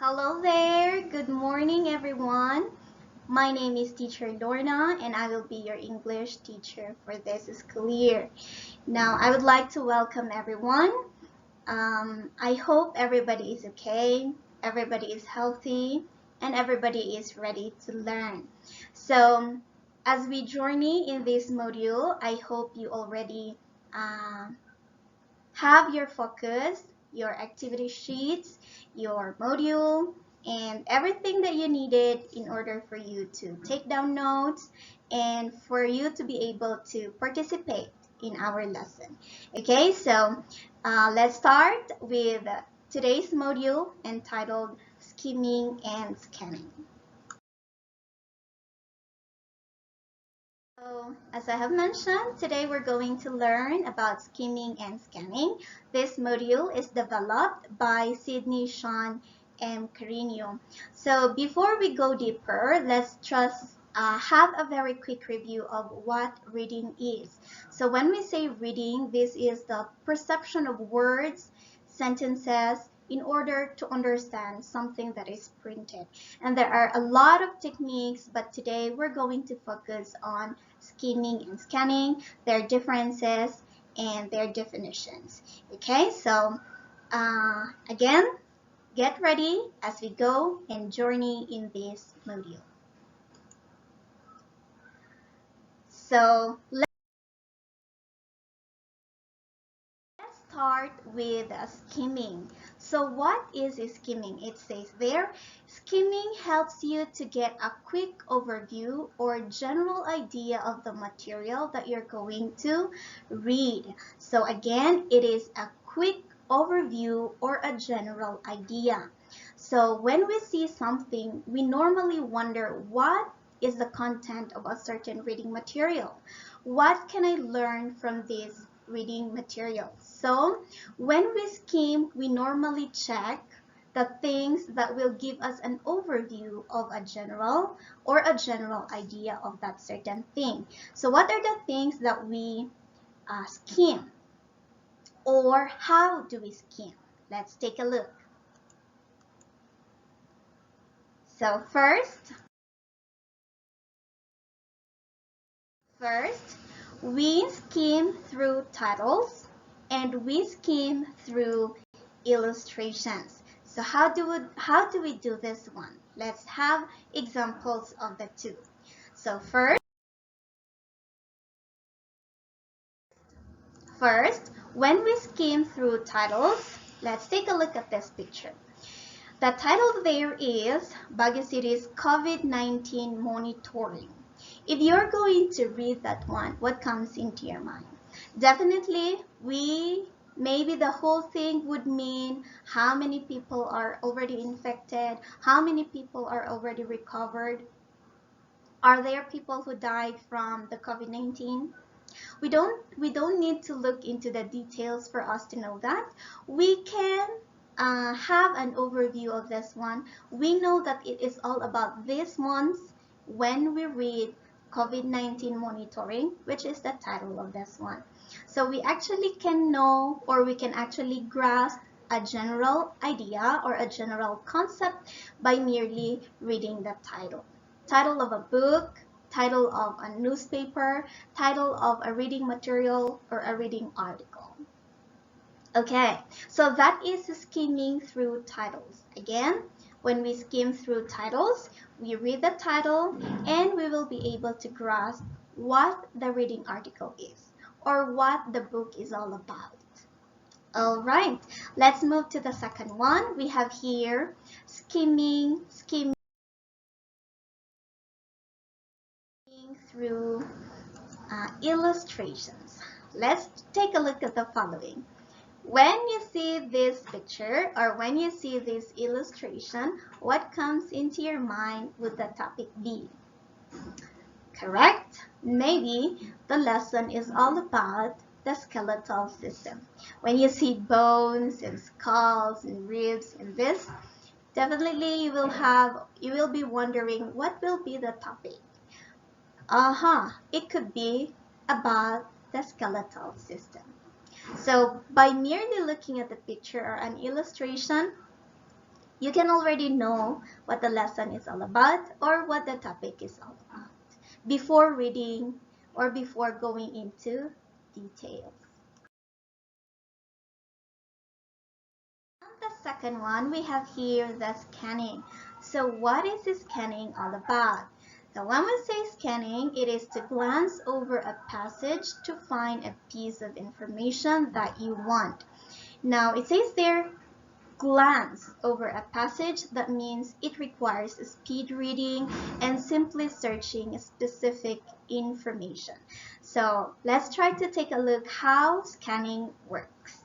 Hello there. Good morning, everyone. My name is Teacher Lorna, and I will be your English teacher for this school year. Now, I would like to welcome everyone. I hope everybody is okay, everybody is healthy, and everybody is ready to learn. So, as we journey in this module, I hope you already uh, have your focus, your activity sheets, your module, and everything that you needed in order for you to take down notes and for you to be able to participate in our lesson. Okay, so let's start with today's module entitled Skimming and Scanning. So, as I have mentioned, today we're going to learn about skimming and scanning. This module is developed by Sydney, Sean, and Carino. So before we go deeper, let's just have a very quick review of what reading is. So when we say reading, this is the perception of words, sentences, in order to understand something that is printed. And there are a lot of techniques, but today we're going to focus on skimming and scanning, their differences, and their definitions. Okay, so again, get ready as we go and journey in this module. So let's start with skimming. So what is skimming? It says there, skimming helps you to get a quick overview or general idea of the material that you're going to read. So again, it is a quick overview or a general idea. So when we see something, we normally wonder what is the content of a certain reading material. What can I learn from this reading material? So when we skim, we normally check the things that will give us an overview of a general or a general idea of that certain thing. So what are the things that we skim, or how do we skim? Let's take a look. So first, we skim through titles and we skim through illustrations. So how do we do this one? Let's have examples of the two. So first, when we skim through titles, let's take a look at this picture. The title there is Baguio City's COVID-19 monitoring. If you're going to read that one, what comes into your mind? Definitely, maybe the whole thing would mean how many people are already infected, how many people are already recovered. Are there people who died from the COVID-19? We don't need to look into the details for us to know that. We can have an overview of this one. We know that it is all about these months when we read COVID-19 monitoring, which is the title of this one. So we actually can know, or we can actually grasp a general idea or a general concept by merely reading the title. Title of a book, title of a newspaper, title of a reading material, or a reading article. Okay, so that is skimming through titles. Again, when we skim through titles, we read the title and we will be able to grasp what the reading article is or what the book is all about. All right, let's move to the second one. We have here skimming through illustrations. Let's take a look at the following. When you see this picture or when you see this illustration, what comes into your mind would the topic be? Correct? Maybe the lesson is all about the skeletal system. When you see bones and skulls and ribs and this, definitely you will be wondering what will be the topic. It could be about the skeletal system. So by merely looking at the picture or an illustration, you can already know what the lesson is all about or what the topic is all about before reading or before going into details. And the second one, we have here the scanning. So what is the scanning all about? So when we say scanning, it is to glance over a passage to find a piece of information that you want. Now it says there, glance over a passage. That means it requires speed reading and simply searching specific information. So let's try to take a look how scanning works.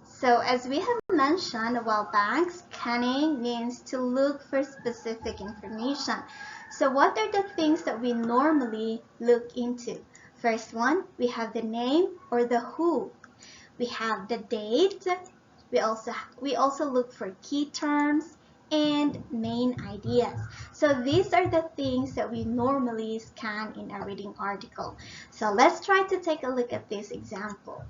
So as we have mentioned a while back, scanning means to look for specific information. So what are the things that we normally look into? First one, we have the name or the who. We have the date. We also look for key terms and main ideas. So these are the things that we normally scan in a reading article. So let's try to take a look at this example.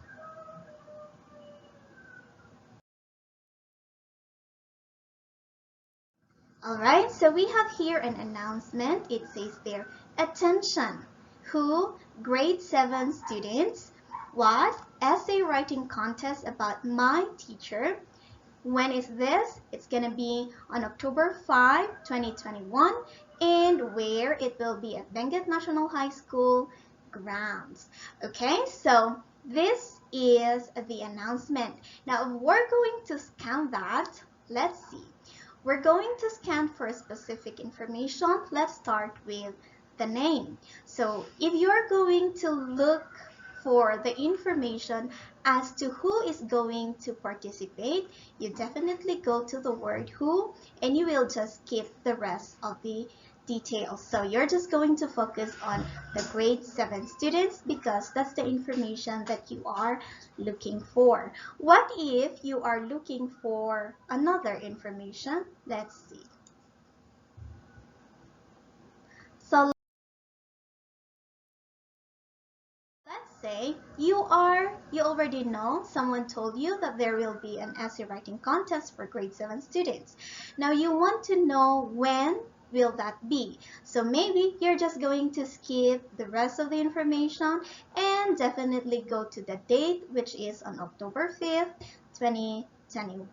Alright, so we have here an announcement. It says there, attention, who grade 7 students, what essay writing contest about my teacher. When is this? It's going to be on October 5, 2021, and where it will be at Benguet National High School grounds. Okay, so this is the announcement. Now, if we're going to scan that, let's see. We're going to scan for specific information. Let's start with the name. So if you're going to look for the information as to who is going to participate, you definitely go to the word who and you will just skip the rest of the details. So you're just going to focus on the grade 7 students because that's the information that you are looking for. What if you are looking for another information? Let's see. So let's say you already know, someone told you that there will be an essay writing contest for grade 7 students. Now you want to know when will that be. So maybe you're just going to skip the rest of the information and definitely go to the date, which is on October 5th, 2021.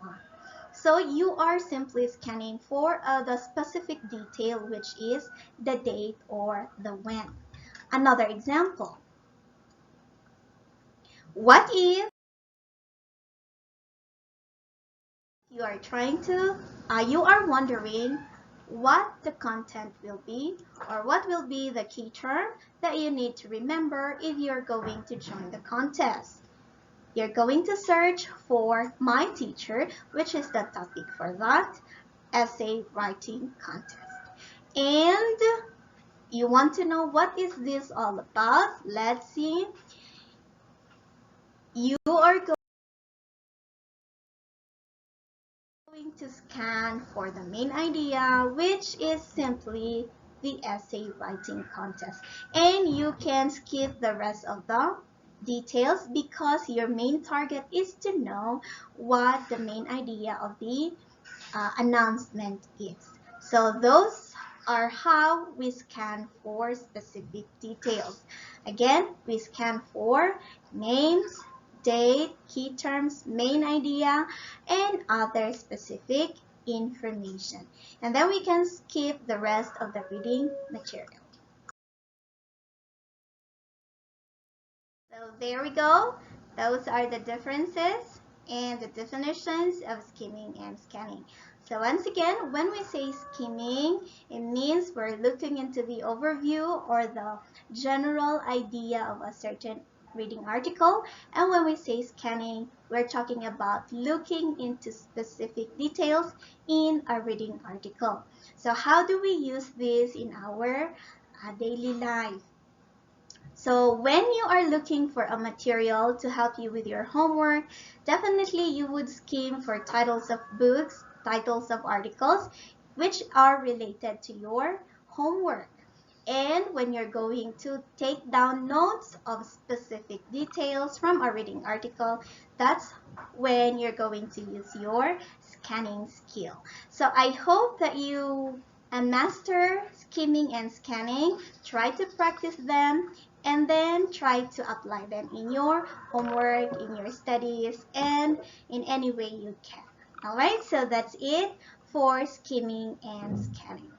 So you are simply scanning for the specific detail, which is the date or the when. Another example. What if you are you are wondering what the content will be or what will be the key term that you need to remember if you're going to join the contest? You're going to search for my teacher, which is the topic for that essay writing contest. And you want to know what is this all about? Let's see. You are going to scan for the main idea, which is simply the essay writing contest. And you can skip the rest of the details because your main target is to know what the main idea of the announcement is. So those are how we scan for specific details. Again, we scan for names, date, key terms, main idea, and other specific information. And then we can skip the rest of the reading material. So there we go. Those are the differences and the definitions of skimming and scanning. So once again, when we say skimming, it means we're looking into the overview or the general idea of a certain reading article. And when we say scanning, we're talking about looking into specific details in a reading article. So how do we use this in our daily life? So when you are looking for a material to help you with your homework, definitely you would skim for titles of books, titles of articles, which are related to your homework. and when you're going to take down notes of specific details from a reading article, that's when you're going to use your scanning skill. So I hope that you master skimming and scanning, try to practice them, and then try to apply them in your homework, in your studies, and in any way you can. Alright, so that's it for skimming and scanning.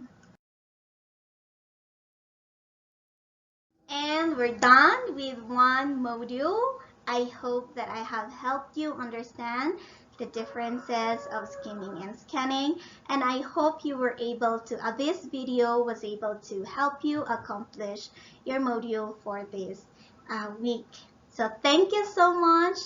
And we're done with one module. I hope that I have helped you understand the differences of skimming and scanning, and I hope you were able to, this video was able to help you accomplish your module for this week. So thank you so much.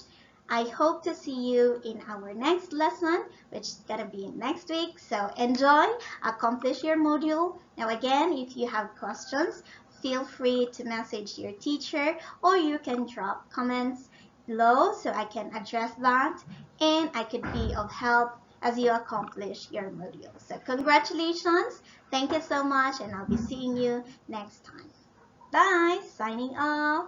I hope to see you in our next lesson, which is going to be next week. So enjoy, accomplish your module. Now again, if you have questions, feel free to message your teacher, or you can drop comments below so I can address that and I could be of help as you accomplish your module. So congratulations. Thank you so much, and I'll be seeing you next time. Bye. Signing off.